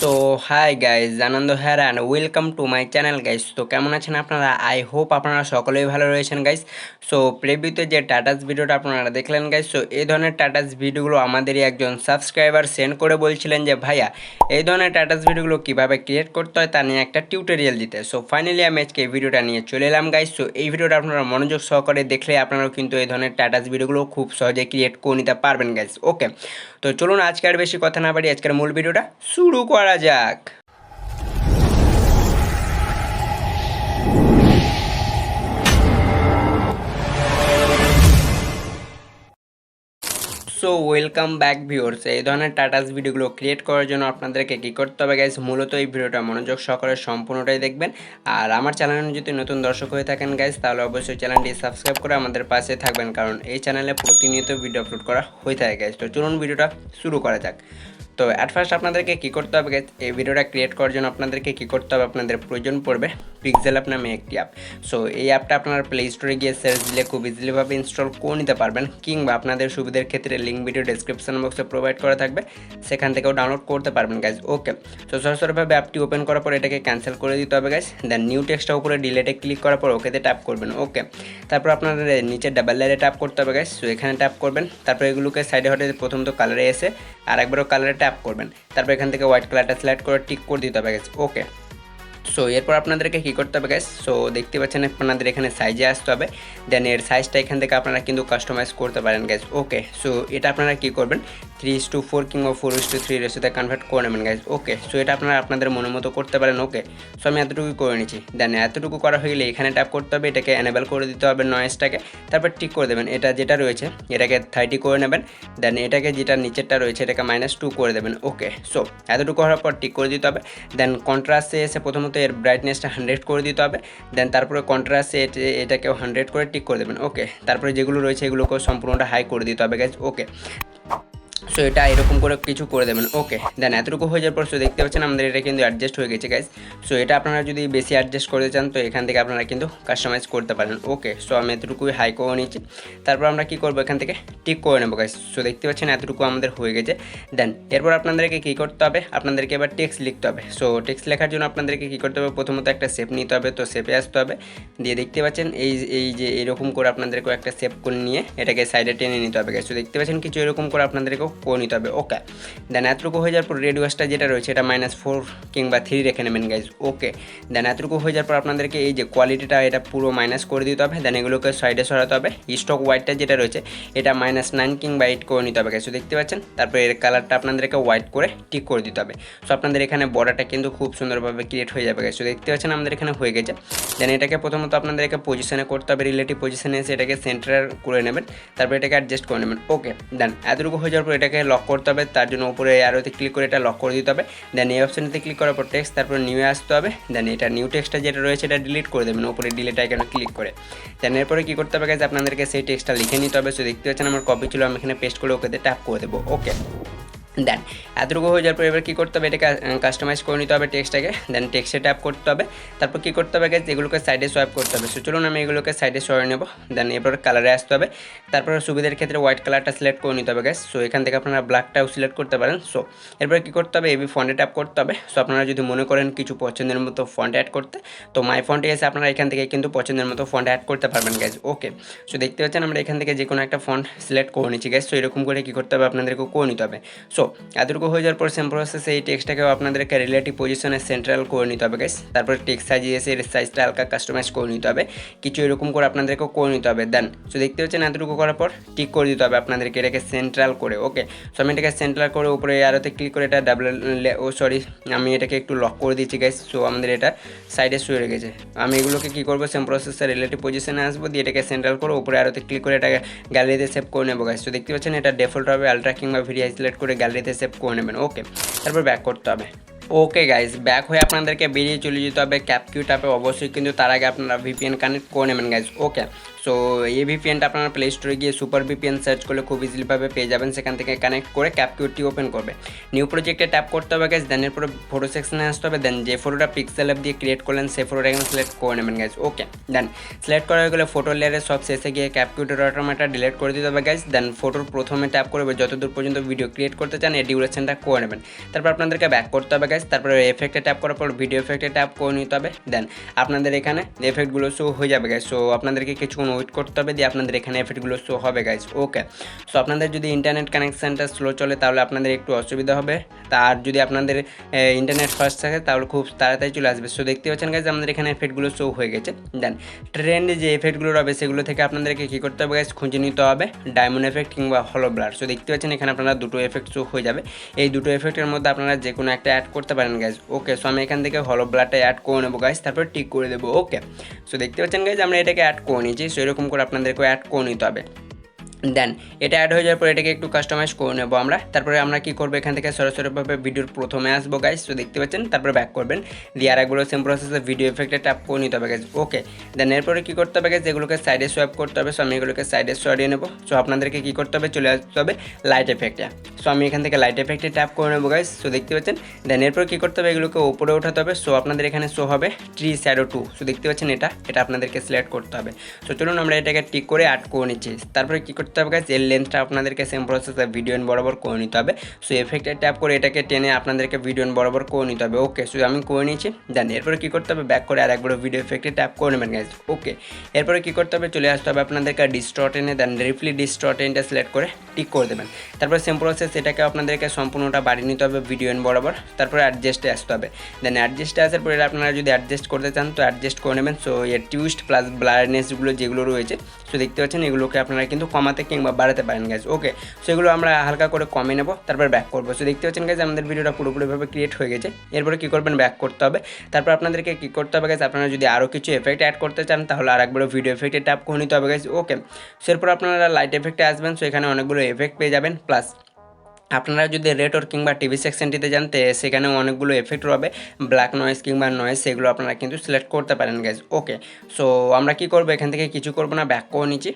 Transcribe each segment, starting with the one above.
So hi guys, আনন্দ হ্যার and welcome to my channel guys. তো কেমন আছেন আপনারা? আই হোপ আপনারা সকলেই ভালো রয়েছেন গাইজ। সো প্রিভিউতে যে টাটাস ভিডিওটা আপনারা দেখলেন গাইজ, সো এই ধরনের টাটাস ভিডিওগুলো আমাদেরই একজন সাবস্ক্রাইবার সেন্ড করে বলছিলেন যে ভাইয়া এই ধরনের টাটাস ভিডিওগুলো কীভাবে ক্রিয়েট করতে হয় তা নিয়ে একটা টিউটোরিয়াল দিতে। সো ফাইনালি আমি আজকে এই ভিডিওটা নিয়ে চলে এলাম গাইজ। সো এই ভিডিওটা আপনারা মনোযোগ সহকারে দেখলে আপনারাও কিন্তু এই ধরনের টাটাস ভিডিওগুলো খুব সহজে ক্রিয়েট করে নিতে পারবেন গাইজ। ওকে, তো চলুন আজকে আর বেশি কথা না বাড়ি আজকের মূল ভিডিওটা শুরু করা যাক। So welcome back viewers. এই ধরনের টাটাস ভিডিওগুলো ক্রিয়েট করার জন্য আপনাদেরকে কী করতে হবে গাইজ, মূলত এই ভিডিওটা মনোযোগ সহকারে সম্পূর্ণটাই দেখবেন। আর আমার চ্যানেলে যদি নতুন দর্শক হয়ে থাকেন গাইজ, তাহলে অবশ্যই চ্যানেলটি সাবস্ক্রাইব করে আমাদের পাশে থাকবেন, কারণ এই চ্যানেলে প্রতিনিয়ত ভিডিও আপলোড করা হয়ে থাকে গাইজ। তো চলুন ভিডিওটা শুরু করা যাক। তো অ্যাট ফার্স্ট আপনাদেরকে কী করতে হবে গাইজ, এই ভিডিওটা ক্রিয়েট করার জন্য আপনাদেরকে কী করতে হবে, আপনাদের প্রয়োজন পড়বে পিক্সেল অ্যাপ নামে একটি অ্যাপ। সো এই অ্যাপটা আপনারা প্লে স্টোরে গিয়ে সার্চ দিলে খুব ইজিলিভাবে ইনস্টল করে নিতে পারবেন, কিংবা আপনাদের সুবিধার ক্ষেত্রে লিঙ্ক ভিডিও ডেসক্রিপশন বক্সে প্রোভাইড করা থাকবে, সেখান থেকেও ডাউনলোড করতে পারবেন গাইজ। ওকে, তো সরাসরিভাবে অ্যাপটি ওপেন করার পর এটাকে ক্যান্সেল করে দিতে হবে গাইজ। দেন নিউ টেক্সটটা উপরে ডিলেটে ক্লিক করার পর ওকেতে ট্যাপ করবেন। ওকে, তারপর আপনাদের নিচে ডাবল লাইনে ট্যাপ করতে হবে গাইজ। সো এখানে ট্যাপ করবেন, তারপর এগুলোকে সাইডে হটে প্রথমত কালারে এসে আর একবারও কালারে ট্যাপ করবেন, তারপর এখান থেকে হোয়াইট কালারটা সিলেক্ট করে টিক করে দিতে হবে গাইজ। ওকে, সো এরপর আপনাদেরকে কী করতে হবে গাইজ, সো দেখতে পাচ্ছেন আপনাদের এখানে সাইজে আসতে হবে। দেন এর সাইজটা এখান থেকে আপনারা কিন্তু কাস্টমাইজ করতে পারেন গাইজ। ওকে, সো এটা আপনারা কী করবেন 3:4 কিংবা 4:3 রেশিওতে কনভার্ট করে নেবেন গাইজ। ওকে, সো এটা আপনারা আপনাদের মনের মতো করতে পারেন। ওকে, সো আমি এতটুকু করে নিচ্ছি। দেন এতটুকু করা হয়ে গেলে এখানে ট্যাপ করতে হবে, এটাকে এনেবল করে দিতে হবে নয়েজটাকে, তারপর টিক করে দেবেন। এটা যেটা রয়েছে এটাকে 30 করে নেবেন। দেন এটাকে যেটা নিচেরটা রয়েছে এটাকে -2 করে দেবেন। ওকে, সো এতটুকু করার পর টিক করে দিতে হবে। দেন কন্ট্রাস্টে এসে প্রথমত এর ব্রাইটনেসটা 100 করে দিতে হবে। দেন তারপরে কন্ট্রাস্টে এটাকেও 100 করে টিক করে দেবেন। ওকে, তারপরে যেগুলো রয়েছে এগুলোকেও সম্পূর্ণটা হাই করে দিতে হবে গাইজ। ওকে, সো এটা এরকম করে কিছু করে দেবেন। ওকে, দেন এতটুকু হয়ে যাওয়ার পর সো দেখতে পাচ্ছেন আমাদের এটা কিন্তু অ্যাডজাস্ট হয়ে গেছে গাইজ। সো এটা আপনারা যদি বেশি অ্যাডজাস্ট করতে চান তো এখান থেকে আপনারা কিন্তু কাস্টমাইজ করতে পারেন। ওকে, সো আমি এতটুকুই হাই করে নিচ্ছি। তারপর আমরা কী করবো, এখান থেকে টিক করে নেবো গাইজ। সো দেখতে পাচ্ছেন এতটুকু আমাদের হয়ে গেছে। দেন এরপর আপনাদেরকে কী করতে হবে, আপনাদেরকে এবার টেক্সট লিখতে হবে। সো টেক্সট লেখার জন্য আপনাদেরকে কী করতে হবে, প্রথমত একটা শেপ নিতে হবে। তো শেপে আসতে হবে, দিয়ে দেখতে পাচ্ছেন এই যে এরকম করে আপনাদেরকেও একটা শেপ করে নিয়ে এটাকে সাইডে টেনে নিতে হবে গাইজ। সো দেখতে পাচ্ছেন কিছু এরকম করে আপনাদেরকেও করে নিতে হবে। ওকে, দেন এতটুকু হয়ে যাওয়ার পর রেডিওসটা যেটা রয়েছে এটা -4 কিংবা 3 রেখে নেবেন গাইজ। ওকে, দেন এতটুকু হয়ে যাওয়ার পর আপনাদেরকে এই যে কোয়ালিটিটা এটা পুরো মাইনাস করে দিতে হবে। দেন এগুলোকে সাইডে সরাতে হবে। স্টক হোয়াইটটা যেটা রয়েছে এটা -9 কিংবা 8 করে নিতে হবে গাইজ। সো দেখতে পাচ্ছেন, তারপর এর কালারটা আপনাদেরকে হোয়াইট করে টিক করে দিতে হবে। সো আপনাদের এখানে বর্ডারটা কিন্তু খুব সুন্দরভাবে ক্রিয়েট হয়ে যাবে গাইজ। সো দেখতে পাচ্ছেন আমাদের এখানে হয়ে গেছে। দেন এটাকে প্রথমত আপনাদেরকে পজিশনে করতে হবে, রিলেটিভ পজিশনে এসে এটাকে সেন্টার করে নেবেন, তারপর এটাকে অ্যাডজাস্ট করে নেবেন। ওকে, দেন এতটুকু হয়ে যাওয়ার পর এটাকে লক করতে হবে, তার জন্য উপরে অ্যারোতে ক্লিক করে এটা লক করে দিতে হবে। দেন এই অপশানেতে ক্লিক করার পর টেক্সট, তারপর নিউ আসতে হবে। দেন এটা নিউ টেক্সটটা যেটা রয়েছে এটা ডিলিট করে দেবেন উপরে ডিলিট আইকনে ক্লিক করে। দেন এরপরে কী করতে হবে গাইজ, আপনাদেরকে সেই টেক্সটটা লিখে নিতে হবে। সো দেখতে পাচ্ছেন আমার কপি ছিল, আমি এখানে পেস্ট করে ওকেতে ট্যাপ করে দেবো। ওকে, দেন এতটুকু হয়ে যাওয়ার পর এবার কী করতে হবে, এটাকে কাস্টমাইজ করে নিতে হবে টেক্সটটাকে। দেন টেক্সটে ট্যাপ করতে হবে, তারপর কী করতে হবে গাইজ, এগুলোকে সাইডে সোয়াইপ করতে হবে। সো চলুন আমি এগুলোকে সাইডে সরিয়ে নেব। দেন এরপর কালারে আসতে হবে, তারপর সুবিধার ক্ষেত্রে হোয়াইট কালারটা সিলেক্ট করে নিতে হবে গাইজ। সো এখান থেকে আপনারা ব্ল্যাকটাও সিলেক্ট করতে পারেন। সো এরপরে কী করতে হবে, এবি ফন্টে ট্যাপ করতে হবে। সো আপনারা যদি মনে করেন কিছু পছন্দের মতো ফন্ট অ্যাড করতে, তো মাই ফন্টে এসে আপনারা এখান থেকে কিন্তু পছন্দের মতো ফন্ট অ্যাড করতে পারবেন গাইজ। ওকে, সো দেখতে পাচ্ছেন আমরা এখান থেকে যে কোনো একটা ফন্ট সিলেক্ট করে নিচ্ছি গাইজ। সো এরকম করে কী করতে হবে, আপনাদেরকে করে নিতে হবে। সো এতটুকু হয়ে যাওয়ার পর সেম প্রসেসে এই টেক্সটটাকেও আপনাদেরকে রিলেটিভ পজিশনে সেন্ট্রাল করে নিতে হবে গাইস। তারপর টেক্সট সাইজে এসে এর সাইজটা হালকা কাস্টমাইজ করে নিতে হবে, কিছু এরকম করে আপনাদেরকেও করে নিতে হবে। দেন সো দেখতে পাচ্ছেন এতটুকু করার পর টিক করে দিতে হবে আপনাদেরকে এটাকে সেন্ট্রাল করে। ওকে, সো আমি এটাকে সেন্ট্রাল করে উপরে আরোতে ক্লিক করে এটা আমি এটাকে একটু লক করে দিচ্ছি গাইস। সো আমাদের এটা সাইডে শুয়ে রেখেছে। আমি এগুলোকে কী করবো, সেম প্রসেসে রিলেটিভ পজিশনে আসবো, দিয়ে এটাকে সেন্ট্রাল করে উপরে আরোতে ক্লিক করে এটাকে গ্যালারিতে সেভ করে নেবো গাইস। তো দেখতে পাচ্ছেন এটা ডিফল্ট হবে আলট্রা কিংবা ভিডিও সিলেক্ট করে গ্যালারিতে সেভ করে নেবেন। ওকে, তারপর ব্যাক করতে হবে। ওকে গাইজ, ব্যাক হয়ে আপনাদেরকে বেরিয়ে চলে যেতে হবে ক্যাপকিউ ট্যাপে অবশ্যই, কিন্তু তার আগে আপনারা ভিপিএন কানেক্ট করে নেবেন গাইজ। ওকে, সো এই ভিপিএনটা আপনারা প্লে স্টোরে গিয়ে সুপার ভিপিএন সার্চ করলে খুব ইজিলিভাবে পেয়ে যাবেন, সেখান থেকে কানেক্ট করে ক্যাপকিউটি ওপেন করবে, নিউ প্রজেক্টে ট্যাপ করতে হবে গাইজ, দেন এরপরে ফটো সেকশনে আসতে হবে, দেন যে ফটোটা পিক্সেল অ্যাপ দিয়ে ক্রিয়েট করলেন সেই ফটোটা এখানে সিলেক্ট করে নেবেন গাইজ। ওকে, দেন সিলেক্ট করা হয়ে গেলে ফটো লেয়ারে সব শেষে গিয়ে ক্যাপকিউটের অটোমেটা ডিলিট করে দিতে হবে গাইজ। দেন ফটোর প্রথমে ট্যাপ করবে, যতদূর পর্যন্ত ভিডিও ক্রিয়েট করতে চান এই ডিউরেশনটা করে নেবেন। তারপর আপনাদেরকে ব্যাক করতে হবে গাইজ, তারপরে এফেক্টে ট্যাপ করার পর ভিডিও এফেক্টে ট্যাপ করে নিতে হবে, দেন আপনাদের এখানে এফেক্টগুলো শো হয়ে যাবে গাইজ। সো আপনাদেরকে কিছুক্ষণ ওয়েট করতে হবে, দিয়ে আপনাদের এখানে এফেক্টগুলো শো হবে গাইজ। ওকে, সো আপনাদের যদি ইন্টারনেট কানেকশানটা স্লো চলে তাহলে আপনাদের একটু অসুবিধা হবে, আর যদি আপনাদের ইন্টারনেট ফাস্ট থাকে তাহলে খুব তাড়াতাড়ি চলে আসবে। সো দেখতে পাচ্ছেন গাইজ আমাদের এখানে এফেক্টগুলো শো হয়ে গেছে। দেন ট্রেন্ডে যে এফেক্টগুলো রবে সেগুলো থেকে আপনাদেরকে কী করতে হবে গাইজ, খুঁজে নিতে হবে ডায়মন্ড এফেক্ট কিংবা হলো ব্লার। সো দেখতে পাচ্ছেন এখানে আপনারা দুটো এফেক্ট শো হয়ে যাবে, এই দুটো এফেক্টের মধ্যে আপনারা যে কোনো একটা অ্যাড করতে পারেন গাইজ। ওকে, সো আমি এখান থেকে হলো ব্লারটা অ্যাড করে নেবো গাইজ, তারপর টিক করে দেবো। ওকে, সো দেখতে পাচ্ছেন গাইজ আমরা এটাকে অ্যাড করে নিয়েছি, সো এরকম করে আপনাদেরকেও অ্যাড করে নিতে হবে। দেন এটা অ্যাড হয়ে যাওয়ার পর এটাকে একটু কাস্টমাইজ করে নেবো আমরা। তারপরে আমরা কী করবো, এখান থেকে সরাসরিভাবে ভিডিওর প্রথমে আসবো গাইজ। তো দেখতে পাচ্ছেন, তারপরে ব্যাক করবেন, দিয়ে আরেকগুলো সেম প্রসেসে ভিডিও এফেক্টে ট্যাপ করে নিতে হবে গাইজ। ওকে, দেন এরপরে কী করতে হবে গাইজ, এগুলোকে সাইডে সোয়াইপ করতে হবে। সো আমি এগুলোকে সাইডে সরিয়ে নেবো। সো আপনাদেরকে কী করতে হবে, চলে আসতে হবে লাইট এফেক্টে। সো আমি এখান থেকে লাইট এফেক্টে ট্যাপ করে নেবো গাইজ। সো দেখতে পাচ্ছেন, দেন এরপর কী করতে হবে, এগুলোকে উপরে ওঠাতে হবে। সো আপনাদের এখানে শো হবে ট্রি শ্যাডো 2। সো দেখতে পাচ্ছেন এটা আপনাদেরকে সিলেক্ট করতে হবে। সো চলুন আমরা এটাকে টিক করে অ্যাড করে নিচ্ছি। তারপরে কী করতে হবে গাইজ, এর লেন্থ আপনাদেরকে সেম প্রসেসে ভিডিও বরাবর করে নিতে হবে। সো এফেক্টে ট্যাপ করে এটাকে টেনে আপনাদেরকে ভিডিও বরাবর করে নিতে হবে। ওকে, সো আমি করে নিয়েছি। দেন এরপরে কী করতে হবে, ব্যাক করে আরেকবার ভিডিও এফেক্টে ট্যাপ করে নেবেন গাইজ। ওকে, এরপরে কী করতে হবে, চলে আসতে হবে আপনাদেরকে ডিস্টর্টেনে, দেন রিফলি ডিস্টর্টেনটা সিলেক্ট করে টিক করে দেবেন। তারপরে সেম প্রসেস এটাকে আপনাদেরকে সম্পূর্ণটা বাড়িয়ে নিতে হবে ভিডিও বরাবর। তারপরে অ্যাডজাস্টে আসতে হবে। দেন অ্যাডজাস্টে আসার পরে আপনারা যদি অ্যাডজাস্ট করতে চান তো অ্যাডজাস্ট করে নেবেন। সো এর টুইস্ট প্লাস ব্লারনেসগুলো যেগুলো রয়েছে, সো দেখতে পাচ্ছেন এগুলোকে আপনারা কিন্তু কমাতে কিংবা বাড়াতে পারেন গাইজ। ওকে, সেগুলো আমরা হালকা করে কমে নেব, তারপর ব্যাক করবো। সো দেখতে পাচ্ছেন গাইজ আমাদের ভিডিওটা পুরোপুরিভাবে ক্রিয়েট হয়ে গেছে। এরপরে কী করবেন, ব্যাক করতে হবে। তারপর আপনাদেরকে কী করতে হবে গাইজ, আপনারা যদি আরও কিছু এফেক্ট অ্যাড করতে চান তাহলে আরেকবার ভিডিও এফেক্টে ট্যাপ করে নিতে হবে গাইজ। ওকে, সো এরপর আপনারা লাইট এফেক্টে আসবেন। সো এখানে অনেকগুলো এফেক্ট পেয়ে যাবেন, প্লাস আপনারা যদি রেটর কিংবা টিভি সেকশনটিতে জানতে সেখানেও অনেকগুলো এফেক্ট রবে, ব্ল্যাক নয়েজ কিংবা নয়েজ, সেগুলো আপনারা কিন্তু সিলেক্ট করতে পারেন গাইজ। ওকে, সো আমরা কী করবো, এখান থেকে কিছু করবো না, ব্যাক করে নিচ্ছি।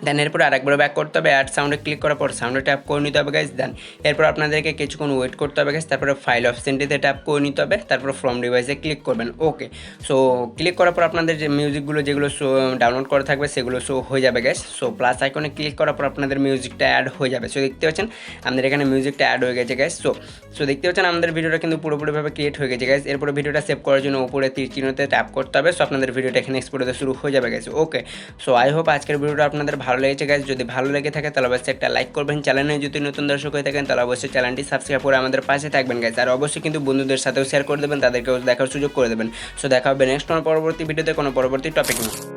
দেন এরপর আরেকবার ব্যাক করতে হবে, অ্যাড সাউন্ডে ক্লিক করার পর সাউন্ডে ট্যাপ করে নিতে হবে গাইজ। দেন এরপর আপনাদেরকে কিছুক্ষণ ওয়েট করতে হবে গাইজ। তারপরে ফাইল অপশনটিতে ট্যাপ করে নিতে হবে, তারপর ফ্রম ডিভাইসে ক্লিক করবেন। ওকে, সো ক্লিক করার পর আপনাদের যে মিউজিকগুলো যেগুলো শো ডাউনলোড করা থাকবে সেগুলো শো হয়ে যাবে গাইজ। সো প্লাস আইকনে ক্লিক করার পর আপনাদের মিউজিকটা অ্যাড হয়ে যাবে। সো দেখতে পাচ্ছেন আমাদের এখানে মিউজিকটা অ্যাড হয়ে গেছে গাইজ। সো দেখতে পাচ্ছেন আমাদের ভিডিওটা কিন্তু পুরোপুরিভাবে ক্রিয়েট হয়ে গেছে গাইজ। এরপরে ভিডিওটা সেভ করার জন্য উপরে তীর চিহ্নতে ট্যাপ করতে হবে। সো আপনাদের ভিডিওটা এখানে এক্সপোর্ট হতে শুরু হয়ে যাবে guys. Okay, so I hope আজকের ভিডিওটা আপনাদের ভালো লেগেছে গাইজ। যদি ভালো লেগে থাকে তাহলে অবশ্যই একটা লাইক করবেন, চ্যানেলে যদি নতুন দর্শক হয়ে থাকেন তাহলে অবশ্যই চ্যানেলটি সাবস্ক্রাইব করে আমাদের পাশে থাকবেন গাইজ। আর অবশ্যই কিন্তু বন্ধুদের সাথেও শেয়ার করে দেবেন, তাদেরকেও দেখার সুযোগ করে দেবেন। সো দেখা হবে নেক্সট কোনো পরবর্তী ভিডিওতে কোনো পরবর্তী টপিক নিয়ে।